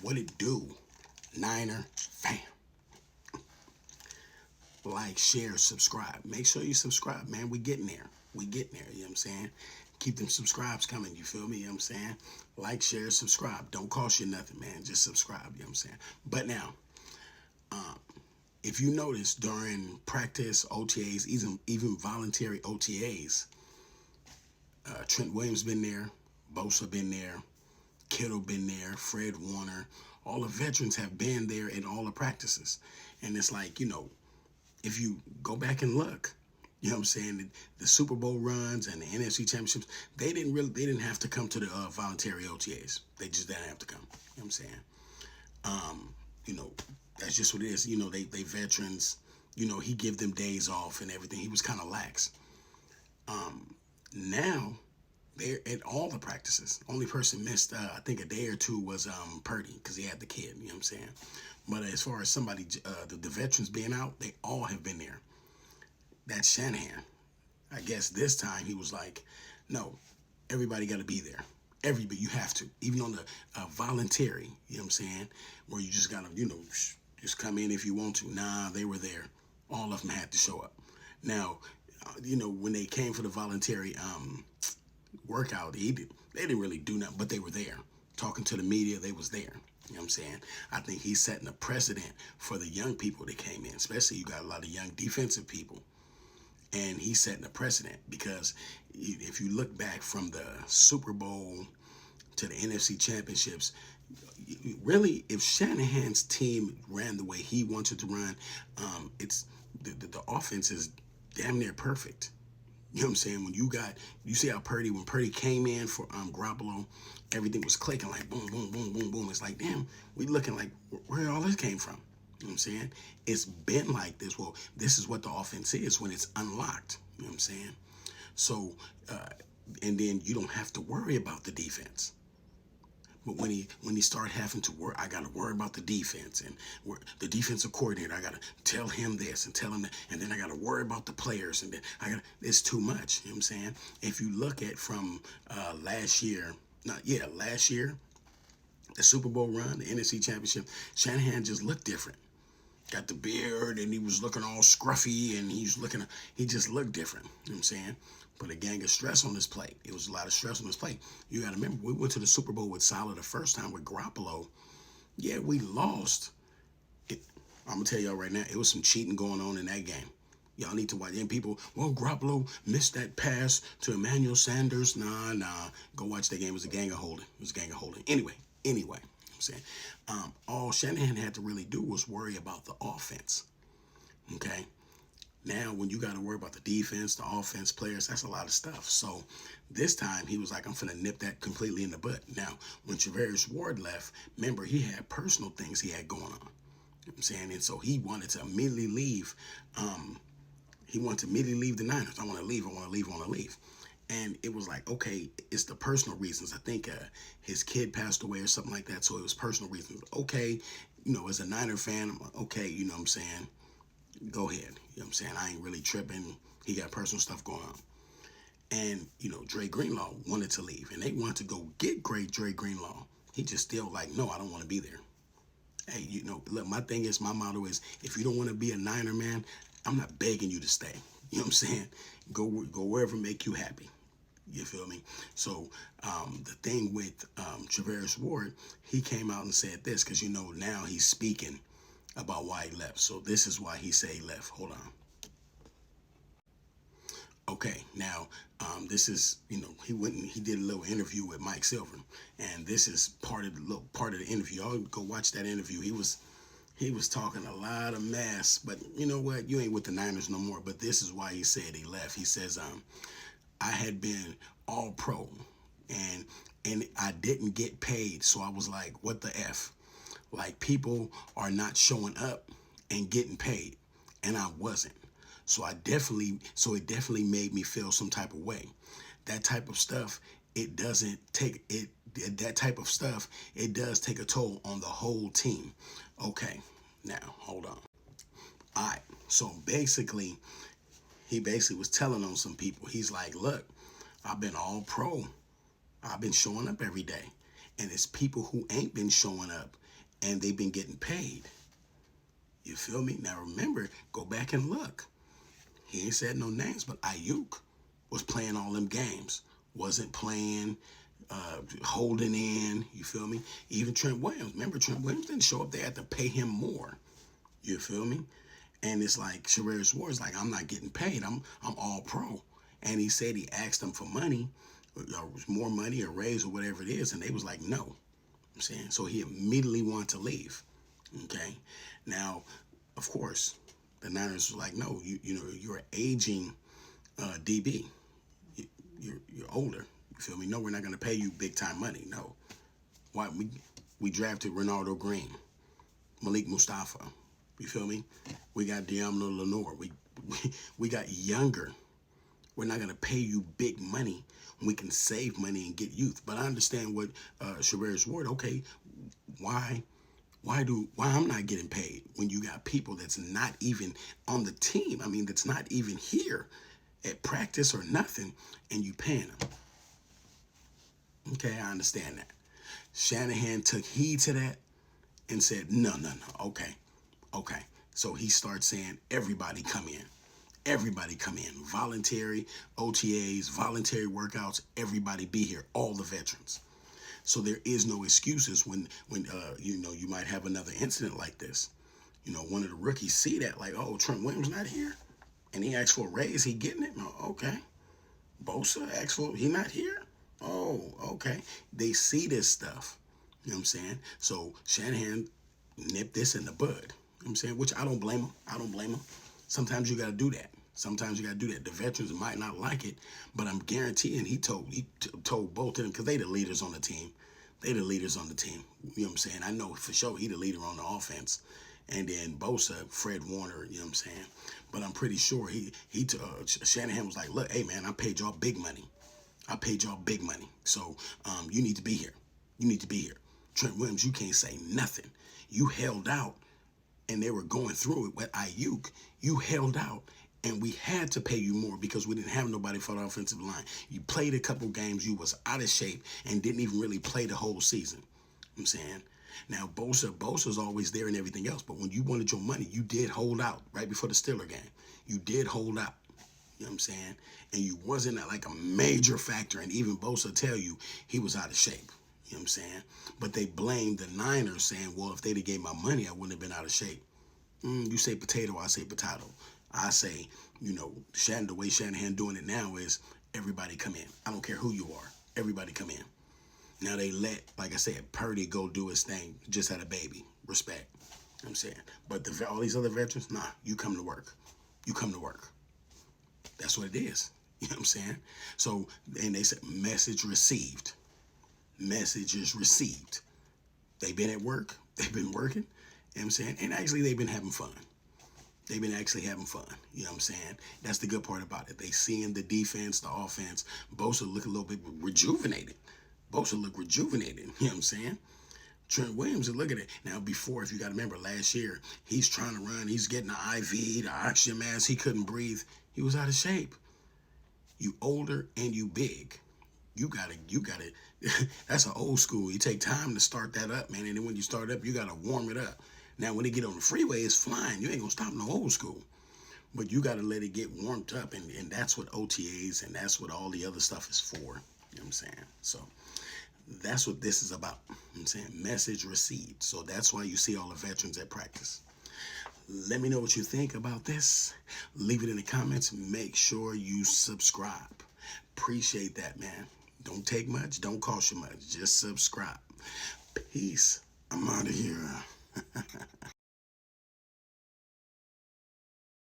What it do, Niner fam? Like, share, subscribe. Make sure you subscribe, man. We getting there. We getting there, you know what I'm saying? Keep them subscribes coming, you feel me? You know what I'm saying? Like, share, subscribe. Don't cost you nothing, man. Just subscribe, you know what I'm saying? But now, if you notice during practice, OTAs, even voluntary OTAs, Trent Williams been there, Bosa been there, Kittle been there, Fred Warner, all the veterans have been there in all the practices. And it's like, if you go back and look, you know what I'm saying, the Super Bowl runs and the NFC championships, they didn't have to come to the voluntary OTAs. They just didn't have to come. You know what I'm saying? Um, you know, that's just what it is. They veterans. He give them days off and everything. He was kind of lax. Now they're at all the practices. Only person missed, I think, a day or two was Purdy because he had the kid. You know what I'm saying? But as far as somebody, the veterans being out, they all have been there. That's Shanahan. I guess this time he was like, no, everybody got to be there. Everybody, you have to, even on the voluntary. You know what I'm saying? Where you just gotta, just come in if you want to. Nah, they were there. All of them had to show up. Now, when they came for the voluntary workout, they didn't really do nothing, but they were there. Talking to the media, they was there. You know what I'm saying? I think he's setting a precedent for the young people that came in, especially you got a lot of young defensive people. And he's setting a precedent because if you look back from the Super Bowl to the NFC championships, really, if Shanahan's team ran the way he wanted to run, it's the offense is damn near perfect. You know what I'm saying? When you see how when Purdy came in for Garoppolo, everything was clicking like boom, boom, boom, boom, boom. It's like, damn, we looking like where all this came from. You know what I'm saying? It's been like this. Well, this is what the offense is when it's unlocked. You know what I'm saying? So, and then you don't have to worry about the defense. But when he started having to worry, I got to worry about the defense and the defensive coordinator. I got to tell him this and tell him that, and then I got to worry about the players, and then it's too much. You know what I'm saying? If you look at from last year, the Super Bowl run, the NFC Championship, Shanahan just looked different. Got the beard and he was looking all scruffy and he just looked different. You know what I'm saying? Put a gang of stress on his plate. It was a lot of stress on his plate. You got to remember, we went to the Super Bowl with Salah the first time with Garoppolo. Yeah, we lost. I'm going to tell y'all right now, it was some cheating going on in that game. Y'all need to watch. And people, well, Garoppolo missed that pass to Emmanuel Sanders. Nah. Go watch that game. It was a gang of holding. Anyway. I'm saying, all Shanahan had to really do was worry about the offense. Okay. Now, when you got to worry about the defense, the offense, players, that's a lot of stuff. So this time he was like, I'm finna nip that completely in the butt. Now, when Travarius Ward left, remember, he had personal things he had going on. You know what I'm saying? And so he wanted to immediately leave. The Niners. I want to leave. And it was like, okay, it's the personal reasons. I think his kid passed away or something like that. So it was personal reasons. Okay, as a Niner fan, I'm like, okay, you know what I'm saying? Go ahead. You know what I'm saying? I ain't really tripping. He got personal stuff going on. And, Dre Greenlaw wanted to leave. And they wanted to go get great Dre Greenlaw. He just still like, no, I don't want to be there. Hey, look, my motto is, if you don't want to be a Niner, man, I'm not begging you to stay. You know what I'm saying? Go wherever make you happy. You feel me? So the thing with Travarius Ward, he came out and said this because, now he's speaking about why he left. So this is why he said he left. Hold on. Okay, now this is, he did a little interview with Mike Silver, and this is part of the interview. Y'all go watch that interview. He was talking a lot of mess, but you know what? You ain't with the Niners no more. But this is why he said he left. He says, I had been all pro and I didn't get paid. So I was like, what the F? Like, people are not showing up and getting paid. And I wasn't. So it definitely made me feel some type of way. That type of stuff, it does take a toll on the whole team. Okay, now hold on. All right, so he basically was telling on some people. He's like, look, I've been all pro. I've been showing up every day. And it's people who ain't been showing up and they've been getting paid. You feel me? Now remember, go back and look. He ain't said no names, but Ayuk was playing all them games. Wasn't playing, holding in. You feel me? Even Trent Williams. Remember, Trent Williams didn't show up. They had to pay him more. You feel me? And it's like Sherrod Ward's like, I'm not getting paid. I'm all pro. And he said he asked them for money, or more money, or raise, or whatever it is, and they was like, no. I'm saying, so he immediately wanted to leave. Okay. Now, of course, the Niners were like, no, you're an aging DB. You're older. You feel me? No, we're not going to pay you big time money. No. Why we drafted Ronaldo Green, Malik Mustafa. You feel me? We got Diamno Lenore. We got younger. We're not going to pay you big money. We can save money and get youth. But I understand what Sherrod Ward. Okay, why I'm not getting paid when you got people that's not even on the team? I mean, that's not even here at practice or nothing, and you paying them. Okay, I understand that. Shanahan took heed to that and said, no. Okay. So he starts saying, everybody come in. Everybody come in. Voluntary OTAs, voluntary workouts, everybody be here, all the veterans. So there is no excuses when you might have another incident like this. One of the rookies see that, like, oh, Trent Williams not here, and he asked for a raise, he getting it? Oh, okay. Bosa asked for, he not here? Oh, okay. They see this stuff. You know what I'm saying? So Shanahan nipped this in the bud. You know what I'm saying? Which I don't blame him. Sometimes you got to do that. The veterans might not like it, but I'm guaranteeing he told both of them, because they the leaders on the team. You know what I'm saying? I know for sure he the leader on the offense. And then Bosa, Fred Warner, you know what I'm saying? But I'm pretty sure Shanahan was like, look, hey, man, I paid y'all big money. So you need to be here. Trent Williams, you can't say nothing. You held out, and they were going through it with Ayuk. You held out, and we had to pay you more because we didn't have nobody for the offensive line. You played a couple games. You was out of shape and didn't even really play the whole season. You know what I'm saying? Now, Bosa's always there and everything else, but when you wanted your money, you did hold out right before the Steeler game. You did hold out. You know what I'm saying? And you wasn't like a major factor, and even Bosa tell you he was out of shape. You know what I'm saying? But they blamed the Niners, saying, well, if they'd have gave my money, I wouldn't have been out of shape. You say potato, I say potato. I say, the way Shanahan doing it now is everybody come in. I don't care who you are. Everybody come in. Now they let, like I said, Purdy go do his thing. Just had a baby. Respect. You know what I'm saying? But all these other veterans, nah, you come to work. That's what it is. You know what I'm saying? So, and they said, message received. Messages received. They've been at work. They've been working. You know what I'm saying? And actually, they've been having fun. You know what I'm saying? That's the good part about it. They seeing the defense, the offense. Bosa look a little bit rejuvenated. You know what I'm saying? Trent Williams, look at it. Now, before, if you got to remember, last year, he's trying to run. He's getting the IV, the oxygen mask. He couldn't breathe. He was out of shape. You older and you big. You gotta, that's an old school. You take time to start that up, man. And then when you start up, you gotta warm it up. Now, when they get on the freeway, it's flying. You ain't gonna stop no old school. But you gotta let it get warmed up. And that's what OTAs and that's what all the other stuff is for. You know what I'm saying? So that's what this is about. You know what I'm saying? Message received. So that's why you see all the veterans at practice. Let me know what you think about this. Leave it in the comments. Make sure you subscribe. Appreciate that, man. Don't take much. Don't cost you much. Just subscribe. Peace. I'm out of here.